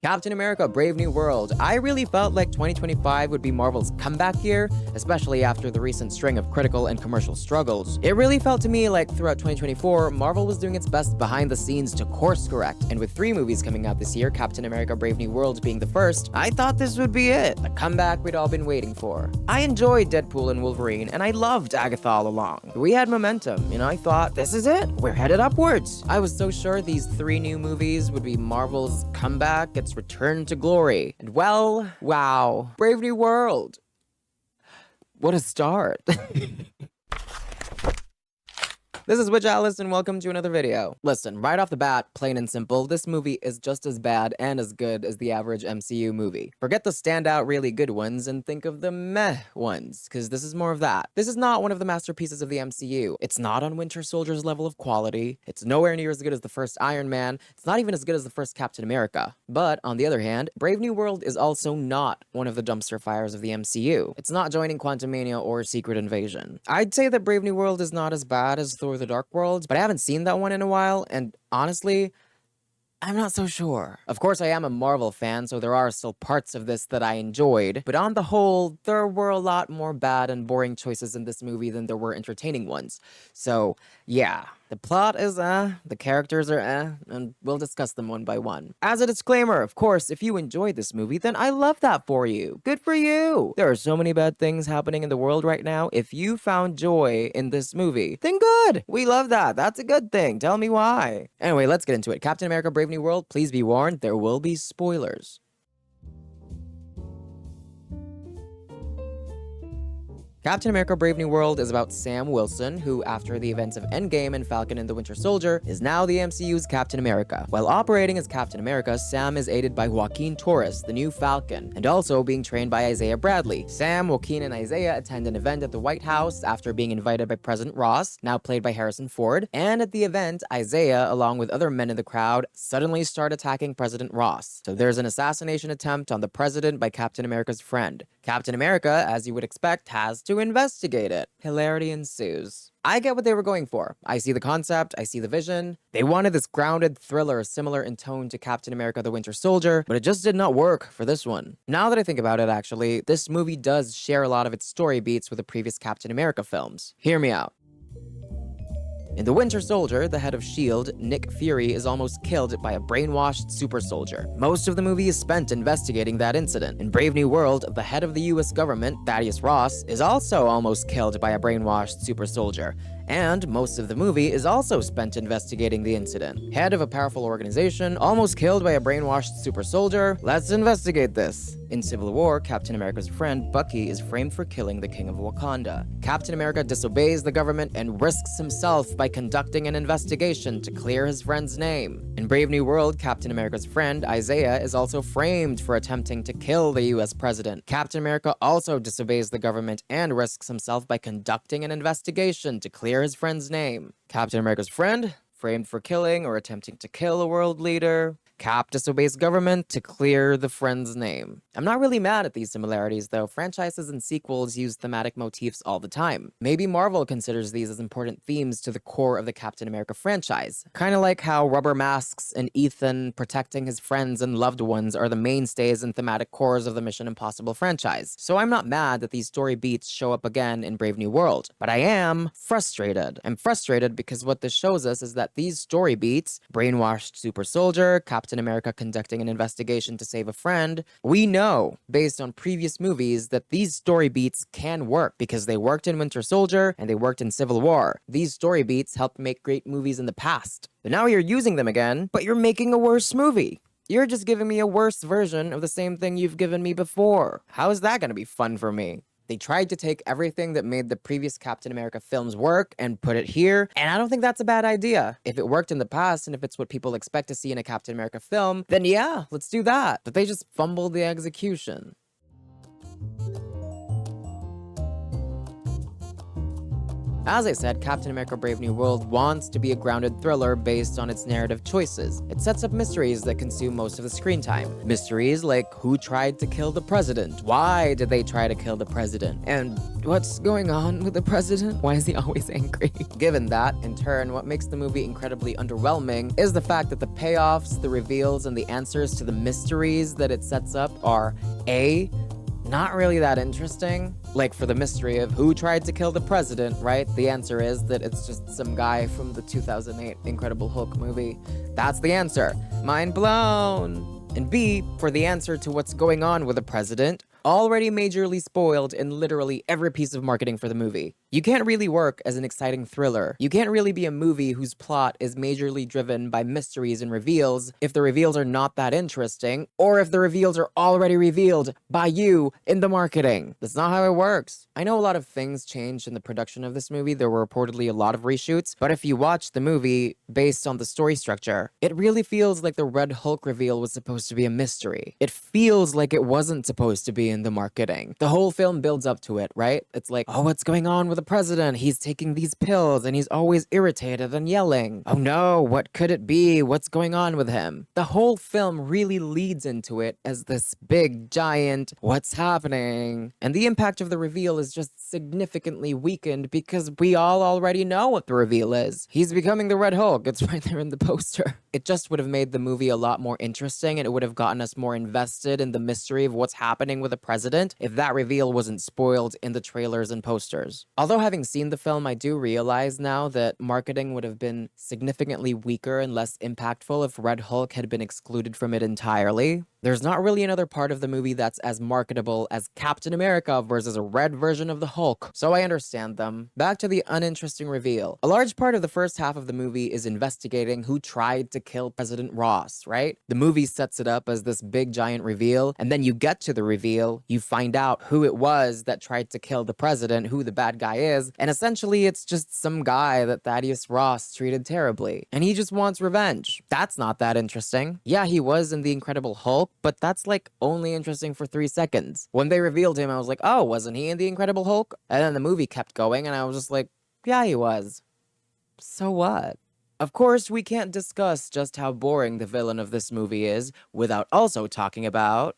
Captain America: Brave New World. I really felt like 2025 would be Marvel's comeback year, especially after the recent string of critical and commercial struggles. It really felt to me like throughout 2024, Marvel was doing its best behind the scenes to course correct, and with 3 movies coming out this year, Captain America: Brave New World being the first, I thought this would be it, the comeback we'd all been waiting for. I enjoyed Deadpool and Wolverine, and I loved Agatha all along. We had momentum, and I thought, this is it, we're headed upwards. I was so sure these 3 new movies would be Marvel's comeback, its return to glory. And well, wow, Brave New World. What a start. This is Witch Alice, and welcome to another video. Listen, right off the bat, plain and simple, this movie is just as bad and as good as the average MCU movie. Forget the standout really good ones and think of the meh ones, because this is more of that. This is not one of the masterpieces of the MCU. It's not on Winter Soldier's level of quality. It's nowhere near as good as the first Iron Man. It's not even as good as the first Captain America. But, on the other hand, Brave New World is also not one of the dumpster fires of the MCU. It's not joining Quantumania or Secret Invasion. I'd say that Brave New World is not as bad as Thor: The Dark World, but I haven't seen that one in a while, and honestly, I'm not so sure. Of course, I am a Marvel fan, so there are still parts of this that I enjoyed, but on the whole, there were a lot more bad and boring choices in this movie than there were entertaining ones. So, yeah. The plot is the characters are and we'll discuss them one by one. As a disclaimer, of course, if you enjoyed this movie, then I love that for you. Good for you! There are so many bad things happening in the world right now. If you found joy in this movie, then good! We love that. That's a good thing. Tell me why. Anyway, let's get into it. Captain America: Brave New World, please be warned, there will be spoilers. Captain America: Brave New World is about Sam Wilson, who, after the events of Endgame and Falcon and the Winter Soldier, is now the MCU's Captain America. While operating as Captain America, Sam is aided by Joaquin Torres, the new Falcon, and also being trained by Isaiah Bradley. Sam, Joaquin, and Isaiah attend an event at the White House after being invited by President Ross, now played by Harrison Ford, and at the event, Isaiah, along with other men in the crowd, suddenly start attacking President Ross. So there's an assassination attempt on the president by Captain America's friend. Captain America, as you would expect, has to investigate it. Hilarity ensues. I get what they were going for. I see the concept, I see the vision. They wanted this grounded thriller similar in tone to Captain America: The Winter Soldier, but it just did not work for this one. Now that I think about it, actually, this movie does share a lot of its story beats with the previous Captain America films. Hear me out. In The Winter Soldier, the head of S.H.I.E.L.D., Nick Fury, is almost killed by a brainwashed super soldier. Most of the movie is spent investigating that incident. In Brave New World, the head of the US government, Thaddeus Ross, is also almost killed by a brainwashed super soldier. And most of the movie is also spent investigating the incident. Head of a powerful organization, almost killed by a brainwashed super soldier. Let's investigate this. In Civil War, Captain America's friend, Bucky, is framed for killing the King of Wakanda. Captain America disobeys the government and risks himself by conducting an investigation to clear his friend's name. In Brave New World, Captain America's friend, Isaiah, is also framed for attempting to kill the US president. Captain America also disobeys the government and risks himself by conducting an investigation to clear his friend's name. Captain America's friend, framed for killing or attempting to kill a world leader. Cap disobeys government to clear the friend's name. I'm not really mad at these similarities, though. Franchises and sequels use thematic motifs all the time. Maybe Marvel considers these as important themes to the core of the Captain America franchise. Kinda like how rubber masks and Ethan protecting his friends and loved ones are the mainstays and thematic cores of the Mission Impossible franchise. So I'm not mad that these story beats show up again in Brave New World, but I am frustrated. I'm frustrated because what this shows us is that these story beats, brainwashed super soldier, Captain America conducting an investigation to save a friend, we know, based on previous movies, that these story beats can work because they worked in Winter Soldier and they worked in Civil War. These story beats helped make great movies in the past. But now you're using them again, but you're making a worse movie. You're just giving me a worse version of the same thing you've given me before. How is that gonna be fun for me? They tried to take everything that made the previous Captain America films work and put it here, and I don't think that's a bad idea. If it worked in the past, and if it's what people expect to see in a Captain America film, then yeah, let's do that. But they just fumbled the execution. As I said, Captain America Brave New World wants to be a grounded thriller based on its narrative choices. It sets up mysteries that consume most of the screen time. Mysteries like who tried to kill the president? Why did they try to kill the president? And what's going on with the president? Why is he always angry? Given that, in turn, what makes the movie incredibly underwhelming is the fact that the payoffs, the reveals, and the answers to the mysteries that it sets up are A, not really that interesting. Like for the mystery of who tried to kill the president, right? The answer is that it's just some guy from the 2008 Incredible Hulk movie. That's the answer. Mind blown. And B, for the answer to what's going on with the president, already majorly spoiled in literally every piece of marketing for the movie. You can't really work as an exciting thriller. You can't really be a movie whose plot is majorly driven by mysteries and reveals if the reveals are not that interesting, or if the reveals are already revealed by you in the marketing. That's not how it works. I know a lot of things changed in the production of this movie. There were reportedly a lot of reshoots, but if you watch the movie based on the story structure, it really feels like the Red Hulk reveal was supposed to be a mystery. It feels like it wasn't supposed to be in the marketing. The whole film builds up to it, right? It's like, oh, what's going on with the president? He's taking these pills and he's always irritated and yelling. Oh no, what could it be? What's going on with him? The whole film really leads into it as this big, giant, what's happening? And the impact of the reveal is just significantly weakened because we all already know what the reveal is. He's becoming the Red Hulk. It's right there in the poster. It just would have made the movie a lot more interesting, and it would have gotten us more invested in the mystery of what's happening with the president if that reveal wasn't spoiled in the trailers and posters. Although having seen the film, I do realize now that marketing would have been significantly weaker and less impactful if Red Hulk had been excluded from it entirely. There's not really another part of the movie that's as marketable as Captain America versus a red version of the Hulk, so I understand them. Back to the uninteresting reveal. A large part of the first half of the movie is investigating who tried to kill President Ross, right? The movie sets it up as this big giant reveal, and then you get to the reveal, you find out who it was that tried to kill the president, who the bad guy is, and essentially it's just some guy that Thaddeus Ross treated terribly, and he just wants revenge. That's not that interesting. Yeah, he was in the Incredible Hulk, but that's like only interesting for 3 seconds. When they revealed him, I was like, oh, wasn't he in the Incredible Hulk? And then the movie kept going, and I was just like, yeah, he was. So what? Of course, we can't discuss just how boring the villain of this movie is without also talking about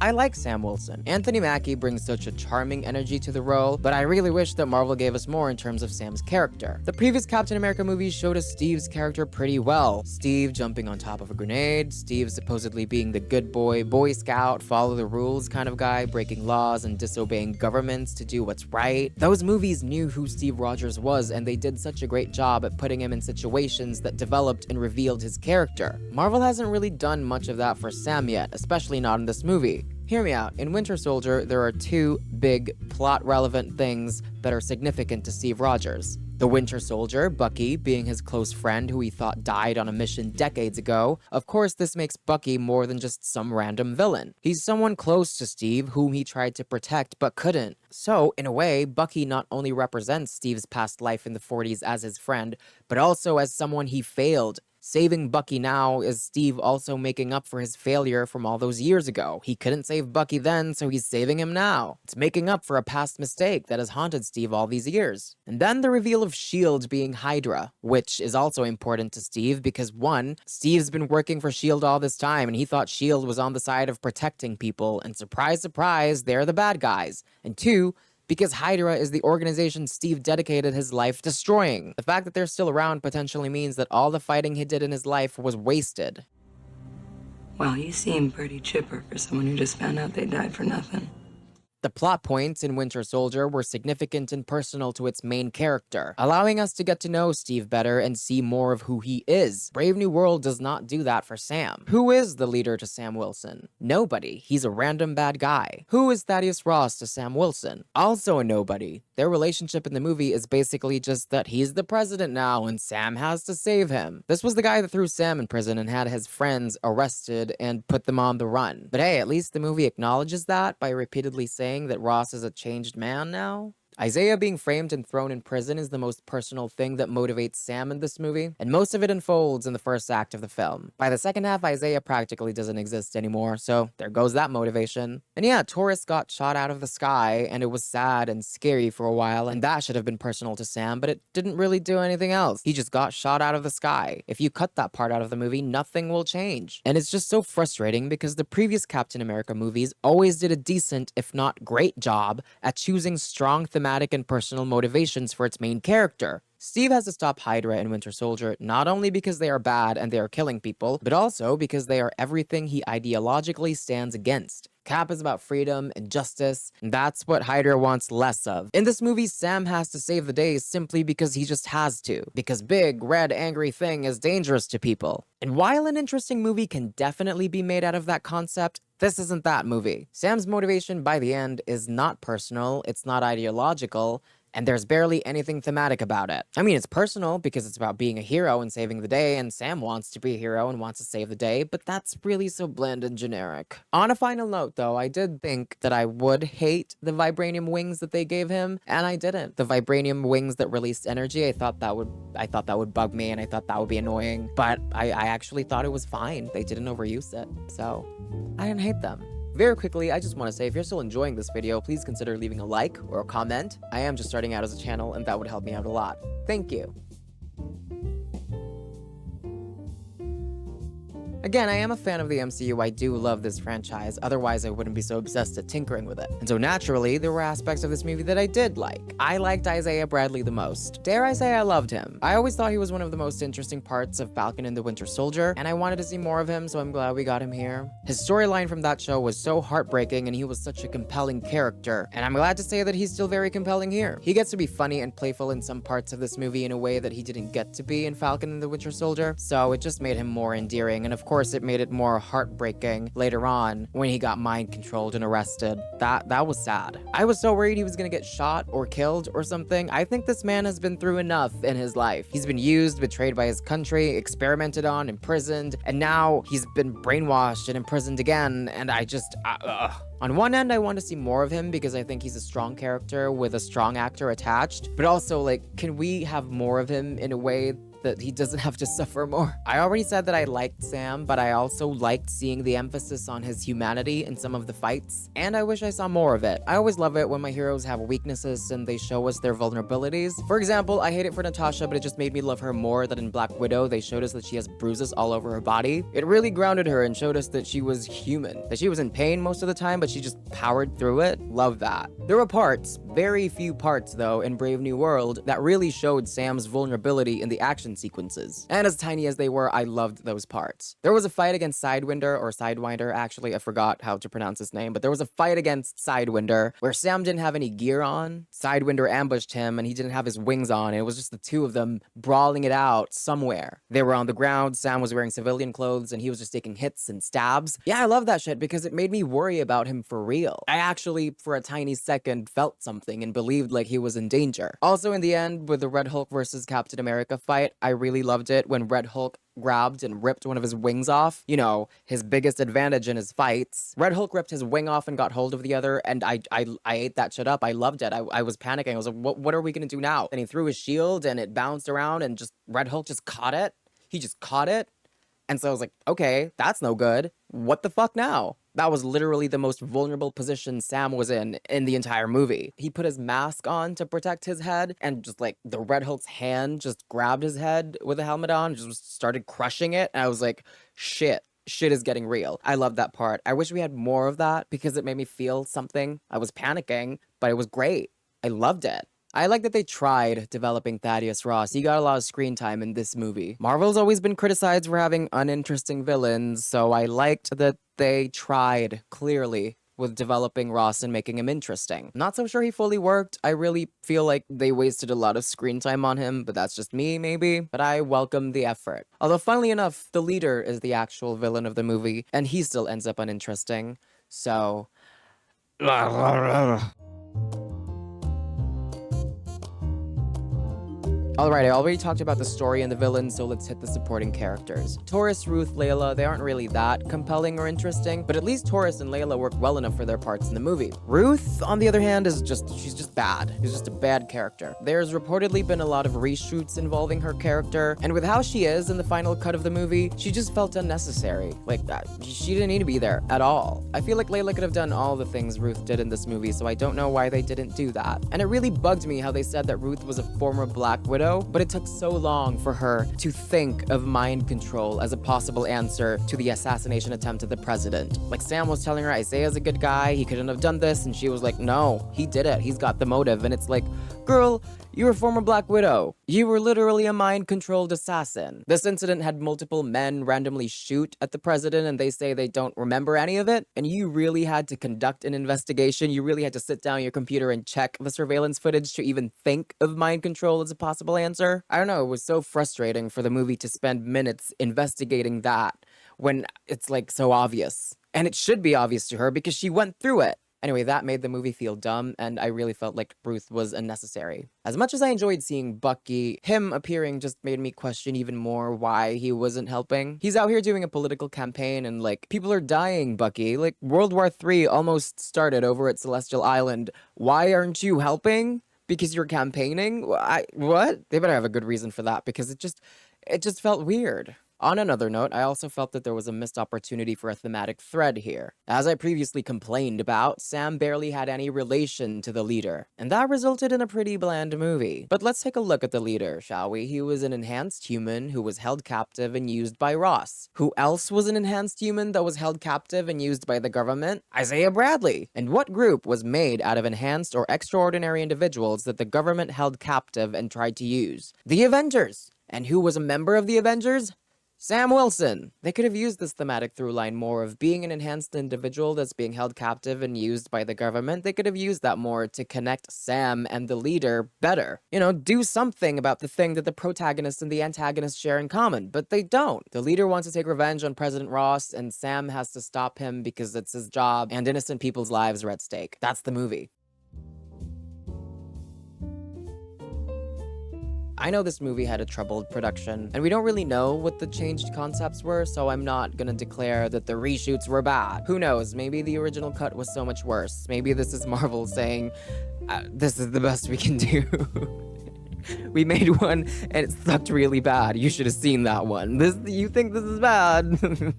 I like Sam Wilson. Anthony Mackie brings such a charming energy to the role, but I really wish that Marvel gave us more in terms of Sam's character. The previous Captain America movies showed us Steve's character pretty well. Steve jumping on top of a grenade, Steve supposedly being the good boy, Boy Scout, follow the rules kind of guy, breaking laws and disobeying governments to do what's right. Those movies knew who Steve Rogers was, and they did such a great job at putting him in situations that developed and revealed his character. Marvel hasn't really done much of that for Sam yet, especially not in this movie. Hear me out. In Winter Soldier, there are two big, plot-relevant things that are significant to Steve Rogers. The Winter Soldier, Bucky, being his close friend who he thought died on a mission decades ago. Of course, this makes Bucky more than just some random villain. He's someone close to Steve whom he tried to protect but couldn't. So, in a way, Bucky not only represents Steve's past life in the 40s as his friend, but also as someone he failed. Saving Bucky now is Steve also making up for his failure from all those years ago. He couldn't save Bucky then, so he's saving him now. It's making up for a past mistake that has haunted Steve all these years. And then the reveal of S.H.I.E.L.D. being Hydra, which is also important to Steve because 1, Steve's been working for S.H.I.E.L.D. all this time and he thought S.H.I.E.L.D. was on the side of protecting people, and surprise, surprise, they're the bad guys. And 2, because Hydra is the organization Steve dedicated his life destroying. The fact that they're still around potentially means that all the fighting he did in his life was wasted. Well, you seem pretty chipper for someone who just found out they died for nothing. The plot points in Winter Soldier were significant and personal to its main character, allowing us to get to know Steve better and see more of who he is. Brave New World does not do that for Sam. Who is the leader to Sam Wilson? Nobody. He's a random bad guy. Who is Thaddeus Ross to Sam Wilson? Also a nobody. Their relationship in the movie is basically just that he's the president now and Sam has to save him. This was the guy that threw Sam in prison and had his friends arrested and put them on the run. But hey, at least the movie acknowledges that by repeatedly saying that Ross is a changed man now. Isaiah being framed and thrown in prison is the most personal thing that motivates Sam in this movie, and most of it unfolds in the first act of the film. By the second half, Isaiah practically doesn't exist anymore, so there goes that motivation. And yeah, tourists got shot out of the sky, and it was sad and scary for a while, and that should have been personal to Sam, but it didn't really do anything else. He just got shot out of the sky. If you cut that part out of the movie, nothing will change. And it's just so frustrating because the previous Captain America movies always did a decent, if not great job at choosing strong thematic and personal motivations for its main character. Steve has to stop Hydra and Winter Soldier not only because they are bad and they are killing people, but also because they are everything he ideologically stands against. Cap is about freedom and justice, and that's what Hydra wants less of. In this movie, Sam has to save the day simply because he just has to, because big, red, angry thing is dangerous to people. And while an interesting movie can definitely be made out of that concept, this isn't that movie. Sam's motivation by the end is not personal, it's not ideological, and there's barely anything thematic about it. I mean, it's personal because it's about being a hero and saving the day, and Sam wants to be a hero and wants to save the day, but that's really so bland and generic. On a final note, though, I did think that I would hate the vibranium wings that they gave him, and I didn't. The vibranium wings that released energy, I thought that would bug me, and I thought that would be annoying, but I actually thought it was fine. They didn't overuse it, so I didn't hate them. Very quickly, I just want to say if you're still enjoying this video, please consider leaving a like or a comment. I am just starting out as a channel and that would help me out a lot. Thank you. Again, I am a fan of the MCU, I do love this franchise, otherwise I wouldn't be so obsessed at tinkering with it. And so naturally, there were aspects of this movie that I did like. I liked Isaiah Bradley the most. Dare I say I loved him. I always thought he was one of the most interesting parts of Falcon and the Winter Soldier, and I wanted to see more of him, so I'm glad we got him here. His storyline from that show was so heartbreaking, and he was such a compelling character, and I'm glad to say that he's still very compelling here. He gets to be funny and playful in some parts of this movie in a way that he didn't get to be in Falcon and the Winter Soldier, so it just made him more endearing, and of course it made it more heartbreaking later on when he got mind controlled and arrested. That was sad. I was so worried he was gonna get shot or killed or something. I think this man has been through enough in his life. He's been used, betrayed by his country, experimented on, imprisoned, and now he's been brainwashed and imprisoned again, and I just, On one end, I want to see more of him because I think he's a strong character with a strong actor attached, but also, like, can we have more of him in a way that he doesn't have to suffer more? I already said that I liked Sam, but I also liked seeing the emphasis on his humanity in some of the fights, and I wish I saw more of it. I always love it when my heroes have weaknesses and they show us their vulnerabilities. For example, I hate it for Natasha, but it just made me love her more that in Black Widow, they showed us that she has bruises all over her body. It really grounded her and showed us that she was human, that she was in pain most of the time, but she just powered through it. Love that. There were parts, very few parts though, in Brave New World that really showed Sam's vulnerability in the action sequences. And as tiny as they were, I loved those parts. There was a fight against Sidewinder, or Sidewinder, actually, I forgot how to pronounce his name, but there was a fight against Sidewinder where Sam didn't have any gear on. Sidewinder ambushed him and he didn't have his wings on. It was just the two of them brawling it out somewhere. They were on the ground, Sam was wearing civilian clothes, and he was just taking hits and stabs. Yeah, I love that shit because it made me worry about him for real. I actually, for a tiny second, felt something and believed like he was in danger. Also, in the end, with the Red Hulk versus Captain America fight, I really loved it when Red Hulk grabbed and ripped one of his wings off. You know, his biggest advantage in his fights. Red Hulk ripped his wing off and got hold of the other, and I ate that shit up. I loved it. I was panicking. I was like, what are we gonna do now? And he threw his shield and it bounced around and just Red Hulk just caught it. He just caught it. And so I was like, okay, that's no good. What the fuck now? That was literally the most vulnerable position Sam was in the entire movie. He put his mask on to protect his head, and just like the Red Hulk's hand just grabbed his head with the helmet on, just started crushing it. And I was like, shit is getting real. I love that part. I wish we had more of that because it made me feel something. I was panicking, but it was great. I loved it. I like that they tried developing Thaddeus Ross. He got a lot of screen time in this movie. Marvel's always been criticized for having uninteresting villains, so I liked that they tried, clearly, with developing Ross and making him interesting. Not so sure he fully worked. I really feel like they wasted a lot of screen time on him, but that's just me, maybe. But I welcome the effort. Although, funnily enough, the leader is the actual villain of the movie, and he still ends up uninteresting. So... Alright, I already talked about the story and the villains, so let's hit the supporting characters. Taurus, Ruth, Layla, they aren't really that compelling or interesting, but at least Taurus and Layla work well enough for their parts in the movie. Ruth, on the other hand, she's just bad. She's just a bad character. There's reportedly been a lot of reshoots involving her character, and with how she is in the final cut of the movie, she just felt unnecessary. Like, she didn't need to be there at all. I feel like Layla could have done all the things Ruth did in this movie, so I don't know why they didn't do that. And it really bugged me how they said that Ruth was a former Black Widow, but it took so long for her to think of mind control as a possible answer to the assassination attempt of the president. Like, Sam was telling her Isaiah's a good guy, he couldn't have done this, and she was like, no, he did it, he's got the motive. And it's like, girl, you're a former Black Widow. You were literally a mind-controlled assassin. This incident had multiple men randomly shoot at the president, and they say they don't remember any of it, and you really had to conduct an investigation. You really had to sit down your computer and check the surveillance footage to even think of mind control as a possible answer. I don't know, it was so frustrating for the movie to spend minutes investigating that when it's like so obvious. And it should be obvious to her because she went through it. Anyway, that made the movie feel dumb, and I really felt like Ruth was unnecessary. As much as I enjoyed seeing Bucky, him appearing just made me question even more why he wasn't helping. He's out here doing a political campaign, and like, people are dying, Bucky. Like, World War III almost started over at Celestial Island. Why aren't you helping? Because you're campaigning? What? They better have a good reason for that, because it just felt weird. On another note, I also felt that there was a missed opportunity for a thematic thread here. As I previously complained about, Sam barely had any relation to the leader, and that resulted in a pretty bland movie. But let's take a look at the leader, shall we? He was an enhanced human who was held captive and used by Ross. Who else was an enhanced human that was held captive and used by the government? Isaiah Bradley. And what group was made out of enhanced or extraordinary individuals that the government held captive and tried to use? The Avengers. And who was a member of the Avengers? Sam Wilson! They could have used this thematic through line more of being an enhanced individual that's being held captive and used by the government. They could have used that more to connect Sam and the leader better. You know, do something about the thing that the protagonist and the antagonist share in common, but they don't. The leader wants to take revenge on President Ross, and Sam has to stop him because it's his job, and innocent people's lives are at stake. That's the movie. I know this movie had a troubled production, and we don't really know what the changed concepts were, so I'm not gonna declare that the reshoots were bad. Who knows, maybe the original cut was so much worse. Maybe this is Marvel saying, this is the best we can do. We made one, and it sucked really bad. You should have seen that one. You think this is bad?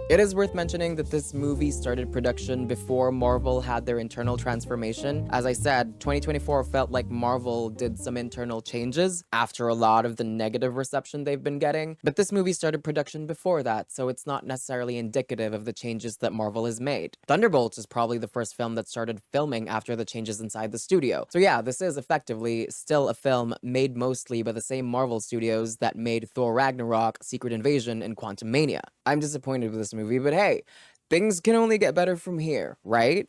It is worth mentioning that this movie started production before Marvel had their internal transformation. As I said, 2024 felt like Marvel did some internal changes after a lot of the negative reception they've been getting, but this movie started production before that, so it's not necessarily indicative of the changes that Marvel has made. Thunderbolt is probably the first film that started filming after the changes inside the studio. So yeah, this is effectively still a film made mostly by the same Marvel studios that made Thor Ragnarok, Secret Invasion, and Quantumania. I'm disappointed with this movie, but hey, things can only get better from here, right?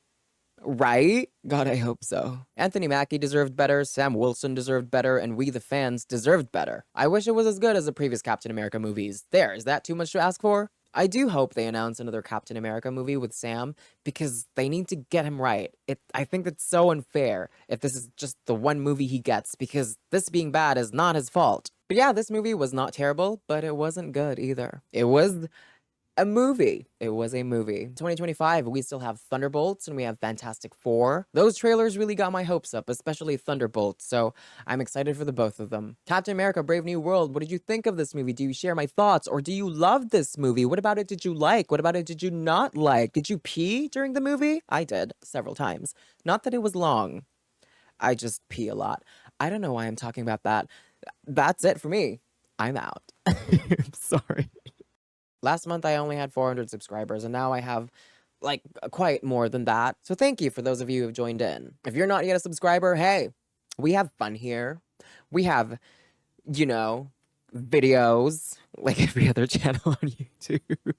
Right? God, I hope so. Anthony Mackie deserved better, Sam Wilson deserved better, and we the fans deserved better. I wish it was as good as the previous Captain America movies. There, is that too much to ask for? I do hope they announce another Captain America movie with Sam, because they need to get him right. I think that's so unfair if this is just the one movie he gets, because this being bad is not his fault. But yeah, this movie was not terrible, but it wasn't good either. It was a movie. It was a movie. 2025, we still have Thunderbolts and we have Fantastic Four. Those trailers really got my hopes up, especially Thunderbolts, so I'm excited for the both of them. Captain America: Brave New World, what did you think of this movie? Do you share my thoughts, or do you love this movie? What about it did you like? What about it did you not like? Did you pee during the movie? I did, several times. Not that it was long. I just pee a lot. I don't know why I'm talking about that. That's it for me. I'm out. I'm sorry. Last month, I only had 400 subscribers, and now I have, like, quite more than that. So thank you for those of you who have joined in. If you're not yet a subscriber, hey, we have fun here. We have, you know, videos, like every other channel on YouTube.